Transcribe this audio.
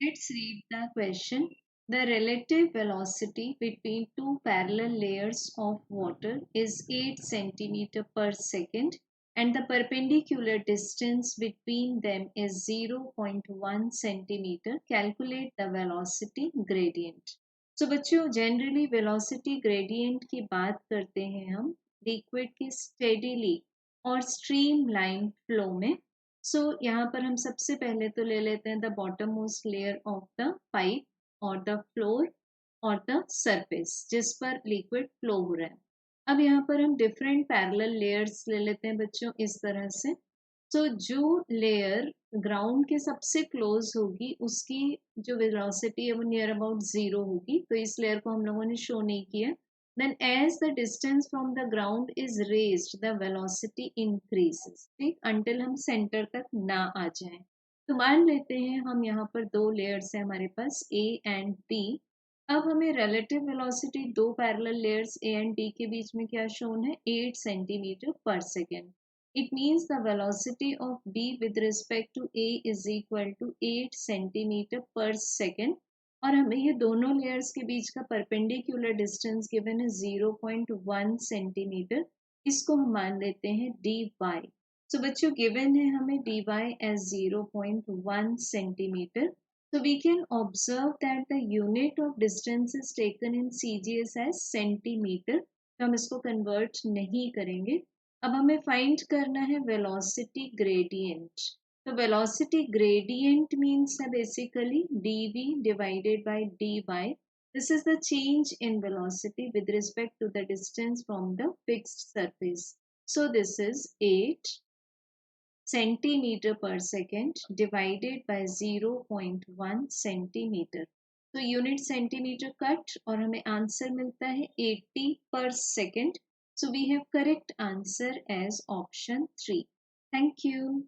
Let's read the question. The relative velocity between two parallel layers of water is 8 centimeter per second and the perpendicular distance between them is 0.1 centimeter. Calculate the velocity gradient. So बच्चों generally velocity gradient की बात करते हैं हम liquid की steadily और streamline flow में. सो यहाँ पर हम सबसे पहले तो ले लेते हैं the bottom most layer of the pipe और द फ्लोर और द सरफेस जिस पर लिक्विड फ्लो हो रहा है. अब यहाँ पर हम डिफरेंट पैरेलल लेयर्स ले लेते हैं बच्चों इस तरह से. तो जो लेयर ग्राउंड के सबसे क्लोज होगी उसकी जो वेलोसिटी है वो नियर अबाउट जीरो होगी, तो इस लेयर को हम लोगों ने शो नहीं किया. Then as the distance from the ground is raised, the velocity increases. ठीक, until हम सेंटर तक ना आ जाएं. तो मान लेते हैं हम यहाँ पर दो लेयर्स हैं हमारे पास A एंड D. अब हमें relative velocity दो parallel layers A and D के बीच में क्या शोन है 8 सेंटीमीटर पर second. It means the velocity of B with respect to A is equal to 8 centimeter per second. और हमें ये दोनों लेयर्स के बीच का परपेंडिकुलर डिस्टेंस गिवन है 0.1 सेंटीमीटर. इसको हम मान लेते हैं dy. सो बच्चों गिवन है हमें dy as 0.1 centimetre. So we can observe that the unit of distance is taken in CGS as centimeter. तो हम इसको कन्वर्ट नहीं करेंगे. अब हमें फाइंड करना है वेलोसिटी ग्रेडियंट. तो velocity gradient means basically dv divided by dy. This is the change in velocity with respect to the distance from the fixed surface. So this is 8 centimeter per second divided by 0.1 centimeter. तो unit centimetre cut और हमें answer मिलता है 80 per second. So we have correct answer as option 3. Thank you.